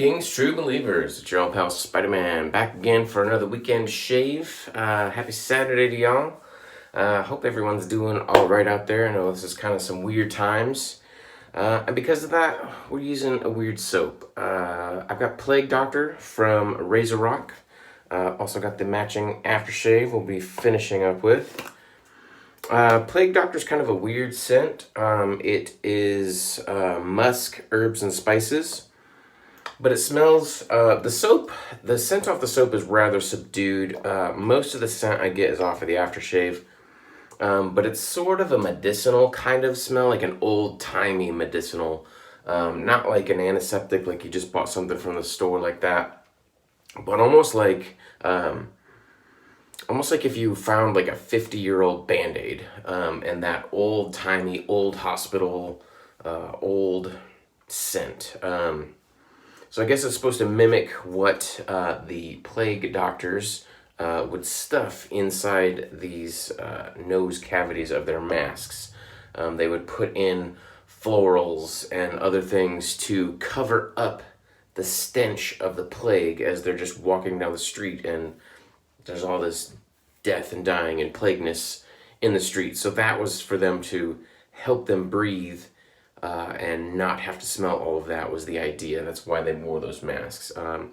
Greetings, true believers. It's your old pal Spider-Man back again for another weekend shave. Happy Saturday to y'all. Hope everyone's doing all right out there. I know this is kind of some weird times. And because of that, we're using a weird soap. I've got Plague Doctor from Razor Rock. Also got the matching aftershave we'll be finishing up with. Plague Doctor's kind of a weird scent. It is musk, herbs, and spices. But it smells, the scent off the soap is rather subdued. Most of the scent I get is off of the aftershave. But it's sort of a medicinal kind of smell, like an old-timey medicinal. Not like an antiseptic, like you just bought something from the store like that. But almost like if you found like a 50-year-old Band-Aid, and that old-timey, old hospital, old scent. So I guess it's supposed to mimic what the plague doctors would stuff inside these nose cavities of their masks. They would put in florals and other things to cover up the stench of the plague as they're just walking down the street and there's all this death and dying and plagueness in the street. So that was for them to help them breathe and not have to smell all of that was the idea. That's why they wore those masks. I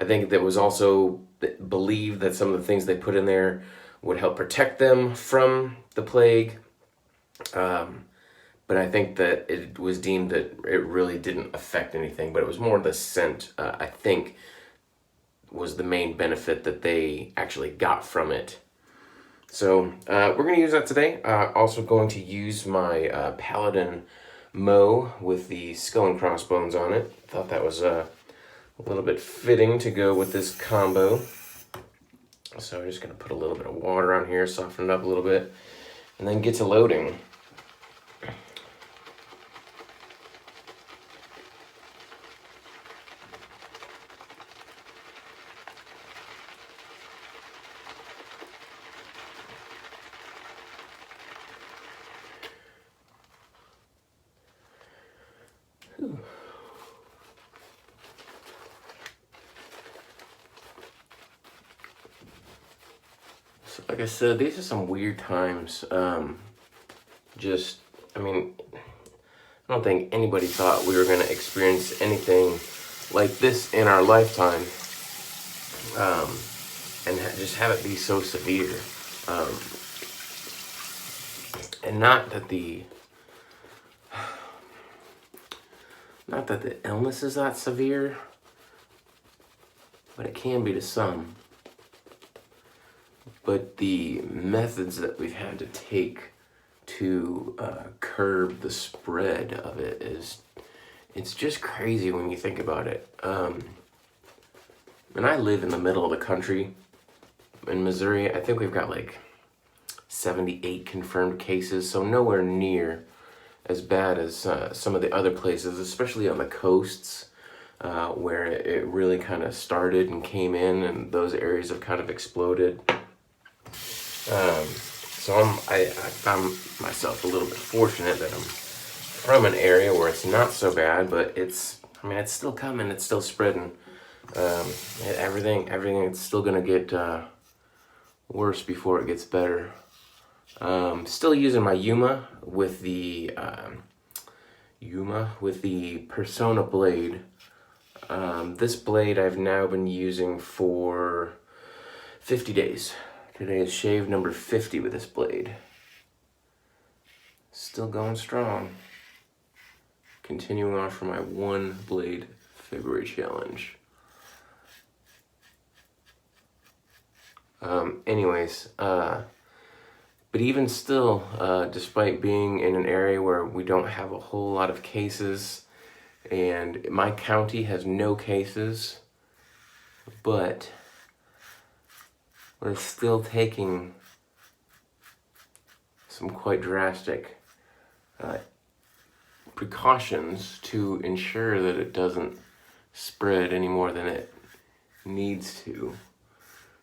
think that was also believed that some of the things they put in there would help protect them from the plague. But I think that it was deemed that it really didn't affect anything, but it was more the scent, I think, was the main benefit that they actually got from it. So we're going to use that today. Also going to use my Paladin Mo with the skull and crossbones on it. Thought that was a little bit fitting to go with this combo. So I'm just going to put a little bit of water on here, soften it up a little bit, and then get to loading. So like I said, these are some weird times. I don't think anybody thought we were going to experience anything like this in our lifetime, and just have it be so severe. And not that the illness is that severe, but it can be to some. But the methods that we've had to take to curb the spread of it it's just crazy when you think about it. And I live in the middle of the country in Missouri. I think we've got like 78 confirmed cases, so nowhere near as bad as some of the other places, especially on the coasts, where it really kind of started and came in, and those areas have kind of exploded. So I found myself a little bit fortunate that I'm from an area where it's not so bad, but it's still coming, it's still spreading. Everything is still gonna get worse before it gets better. Still using my Yuma with the Persona blade. This blade I've now been using for 50 days. Today is shave number 50 with this blade. Still going strong. Continuing on for my 1 blade February challenge. But even still, despite being in an area where we don't have a whole lot of cases, and my county has no cases, but we're still taking some quite drastic precautions to ensure that it doesn't spread any more than it needs to.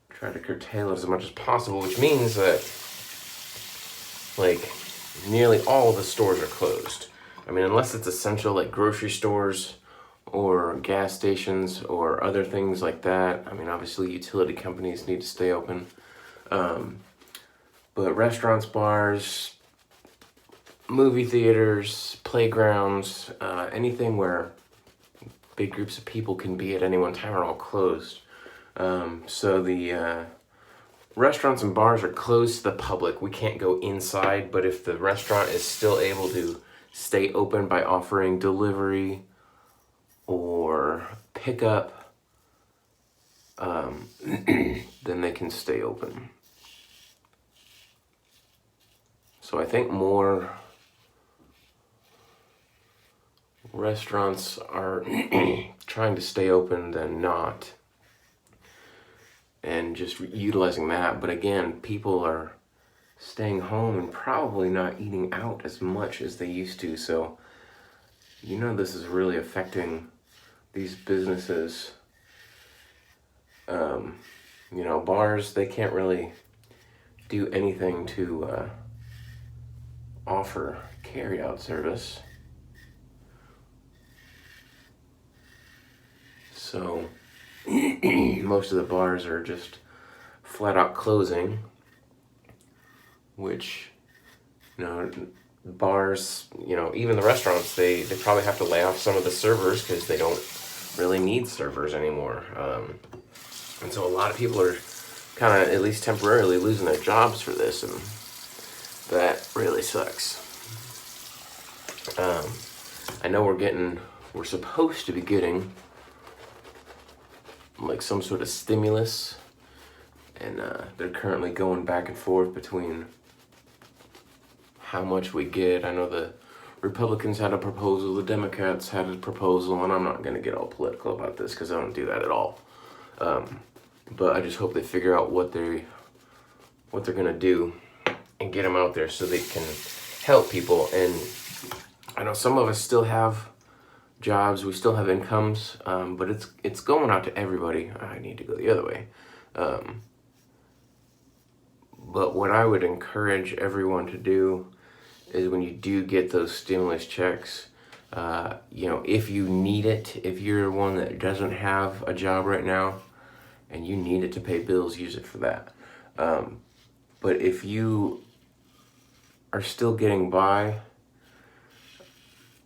Try to curtail it as much as possible, which means that like nearly all of the stores are closed. I mean, unless it's essential like grocery stores or gas stations or other things like that. I mean, obviously utility companies need to stay open. But restaurants, bars, movie theaters, playgrounds, anything where big groups of people can be at any one time are all closed. So the restaurants and bars are closed to the public. We can't go inside, but if the restaurant is still able to stay open by offering delivery or pickup, then they can stay open. So I think more restaurants are trying to stay open than not, and just utilizing that. But again, people are staying home and probably not eating out as much as they used to. So, this is really affecting these businesses. Bars, they can't really do anything to offer carry-out service. So most of the bars are just flat out closing, which, bars, even the restaurants, they probably have to lay off some of the servers because they don't really need servers anymore. And so a lot of people are kind of, at least temporarily, losing their jobs for this, and that really sucks. I know we're supposed to be getting like some sort of stimulus, and they're currently going back and forth between how much we get. I know the Republicans had a proposal, the Democrats had a proposal, and I'm not going to get all political about this because I don't do that at all. But I just hope they figure out what they're going to do and get them out there so they can help people. And I know some of us still have jobs, we still have incomes, but it's going out to everybody. I need to go the other way. But what I would encourage everyone to do is, when you do get those stimulus checks, if you need it, if you're one that doesn't have a job right now and you need it to pay bills, use it for that. But if you are still getting by,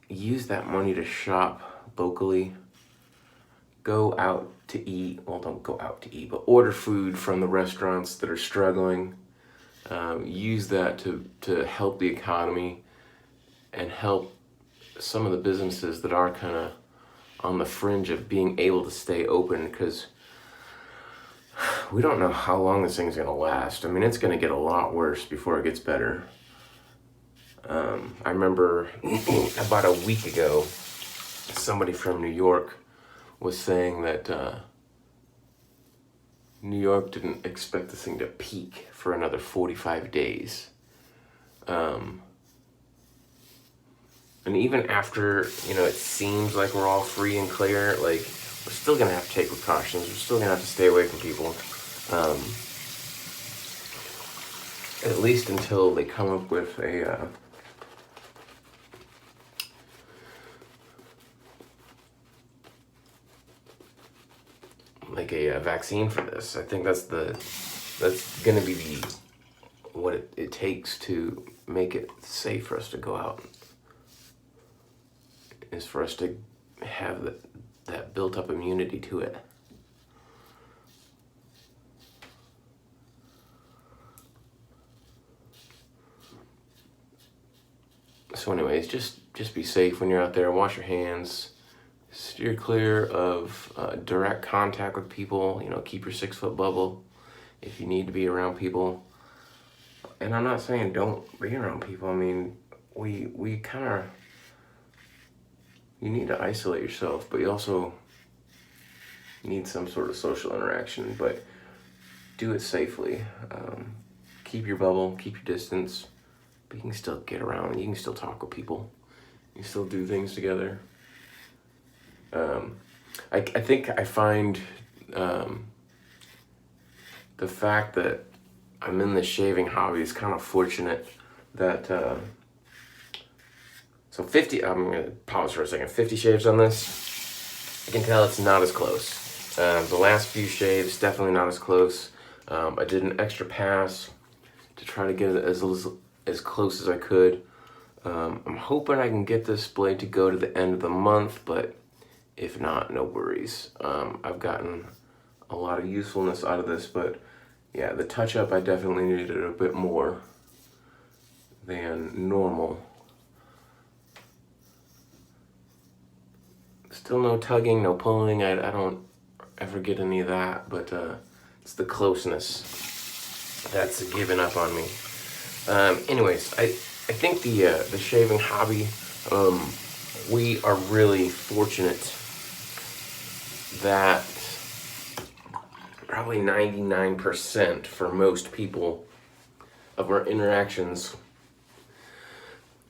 use that money to shop locally. Go out to eat. Well, don't go out to eat, but order food from the restaurants that are struggling. Use that to help the economy and help some of the businesses that are kind of on the fringe of being able to stay open, because we don't know how long this thing's going to last. I mean, it's going to get a lot worse before it gets better. I remember about a week ago, somebody from New York was saying that New York didn't expect this thing to peak for another 45 days. And even after, it seems like we're all free and clear, like, we're still going to have to take precautions. We're still going to have to stay away from people. At least until they come up with a vaccine for this. I think that's going to be what it takes to make it safe for us to go out, is for us to have that built up immunity to it. So anyways, just be safe when you're out there. Wash your hands. Steer clear of direct contact with people. Keep your 6-foot bubble if you need to be around people. And I'm not saying don't be around people. I mean, we kind of, you need to isolate yourself, but you also need some sort of social interaction, but do it safely. Keep your bubble, keep your distance, but you can still get around. You can still talk with people. You can still do things together. I think I find the fact that I'm in the shaving hobby is kind of fortunate that so 50, I'm going to pause for a second, 50 shaves on this. I can tell it's not as close. The last few shaves, definitely not as close. I did an extra pass to try to get it as close as I could. I'm hoping I can get this blade to go to the end of the month, but if not, no worries. I've gotten a lot of usefulness out of this, but yeah, the touch-up, I definitely needed a bit more than normal. Still no tugging, no pulling. I don't ever get any of that, but it's the closeness that's given up on me. Anyways, I think the shaving hobby, we are really fortunate that probably 99% for most people of our interactions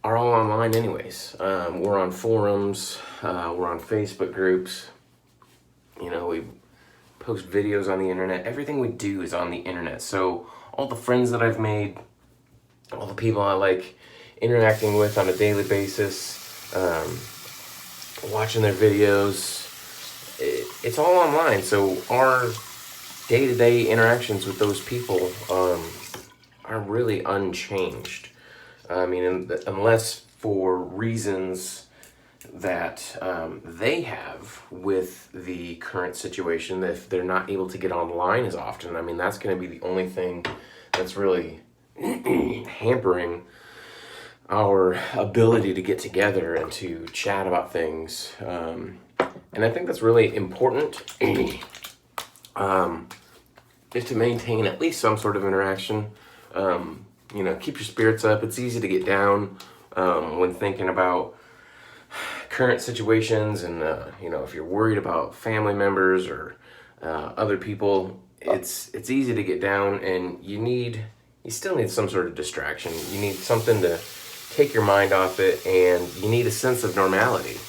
are all online anyways. We're on forums, we're on Facebook groups, you know, we post videos on the internet. Everything we do is on the internet. So all the friends that I've made, all the people I like interacting with on a daily basis, watching their videos, it's all online. So our day-to-day interactions with those people are really unchanged. I mean, unless for reasons that they have with the current situation, if they're not able to get online as often, I mean, that's going to be the only thing that's really hampering our ability to get together and to chat about things. And I think that's really important, is to maintain at least some sort of interaction. You know, keep your spirits up. It's easy to get down when thinking about current situations, and you know, if you're worried about family members or other people, it's easy to get down, and you still need some sort of distraction. You need something to take your mind off it, and you need a sense of normality.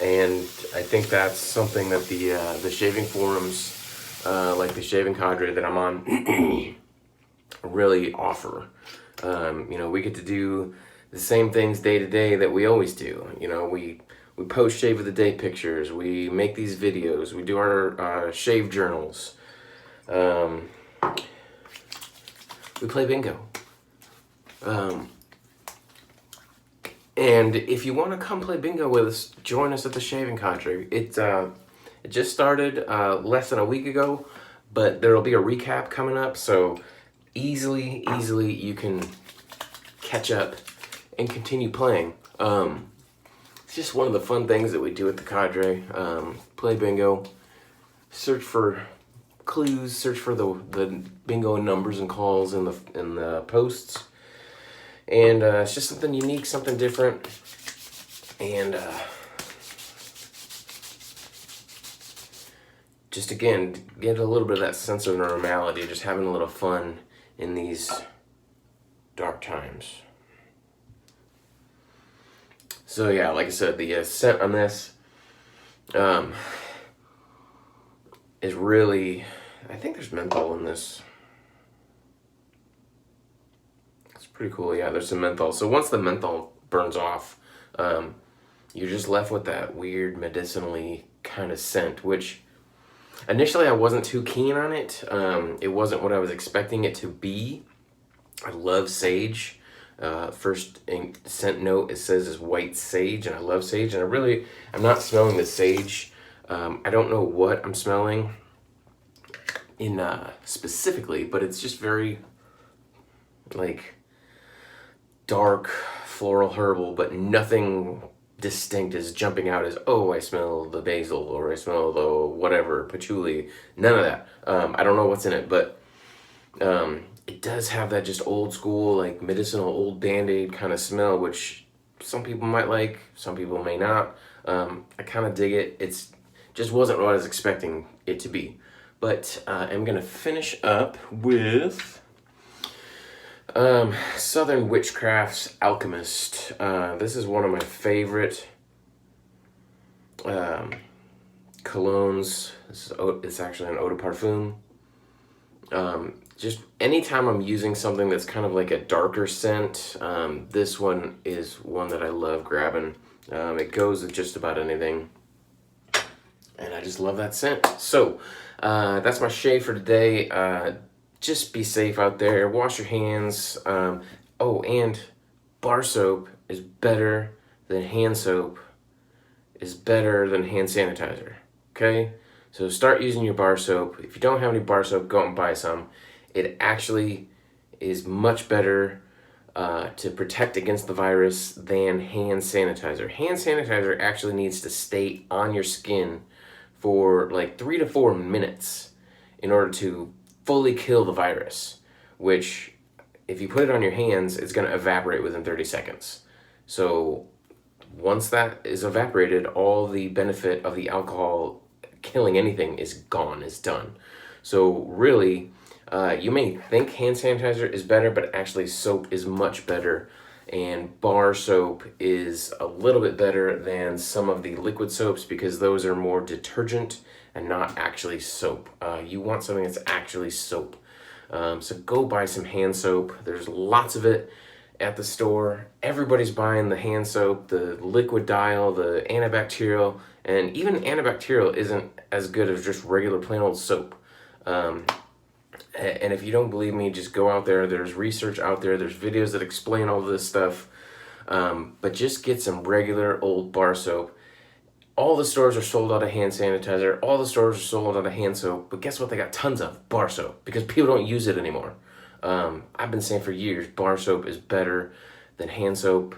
And I think that's something that the shaving forums, like the Shaving Cadre that I'm on, really offer. You know, we get to do the same things day to day that we always do. You know, we post shave of the day pictures, we make these videos, we do our shave journals, we play bingo. And if you want to come play bingo with us, join us at the Shaving Cadre. It just started less than a week ago, but there will be a recap coming up, so easily you can catch up and continue playing. It's just one of the fun things that we do at the Cadre. Play bingo, search for clues, search for the bingo numbers and calls in the posts. And it's just something unique, something different, and just again, get a little bit of that sense of normality, just having a little fun in these dark times. So yeah, like I said, the scent on this is really, I think there's menthol in this. Pretty cool. Yeah, there's some menthol. So once the menthol burns off, you're just left with that weird medicinally kind of scent, which initially I wasn't too keen on it. It wasn't what I was expecting it to be. I love sage. First scent note it says is white sage, and I love sage, and I'm not smelling the sage. I don't know what I'm smelling in specifically, but it's just very like dark floral herbal, but nothing distinct is jumping out as, oh, I smell the basil, or I smell the whatever, patchouli. None of that. I don't know what's in it, but it does have that just old school, like medicinal old Band-Aid kind of smell, which some people might like, some people may not. I kind of dig it. It's just wasn't what I was expecting it to be. But I'm gonna finish up with Southern Witchcraft's Alchemist. This is one of my favorite colognes. It's actually an eau de parfum. Just anytime I'm using something that's kind of like a darker scent, this one is one that I love grabbing. It goes with just about anything. and I just love that scent. So that's my shave for today. Just be safe out there. Wash your hands. Oh, and bar soap is better than hand soap. Is better than hand sanitizer. Okay, so start using your bar soap. If you don't have any bar soap, go out and buy some. It actually is much better to protect against the virus than hand sanitizer. Hand sanitizer actually needs to stay on your skin for like 3 to 4 minutes in order to fully kill the virus, which if you put it on your hands, it's going to evaporate within 30 seconds. So once that is evaporated, all the benefit of the alcohol killing anything is gone, is done. So really, you may think hand sanitizer is better, but actually soap is much better. And bar soap is a little bit better than some of the liquid soaps because those are more detergent and not actually soap. You want something that's actually soap. So go buy some hand soap. There's lots of it at the store. Everybody's buying the hand soap, the liquid dial, the antibacterial, and even antibacterial isn't as good as just regular plain old soap. And if you don't believe me, just go out there. There's research out there. There's videos that explain all this stuff. But just get some regular old bar soap. All the stores are sold out of hand sanitizer. All the stores are sold out of hand soap. But guess what? They got tons of bar soap because people don't use it anymore. I've been saying for years, bar soap is better than hand soap,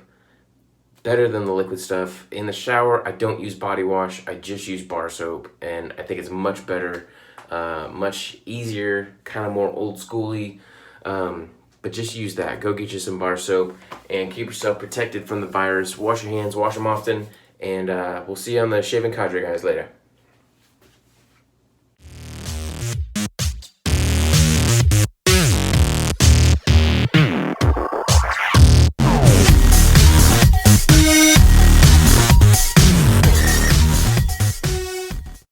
better than the liquid stuff. In the shower, I don't use body wash. I just use bar soap, and I think it's much better, much easier, kind of more old schooly. But just use that. Go get you some bar soap and keep yourself protected from the virus. Wash your hands, wash them often, and we'll see you on the Shaving Cadre, guys, later.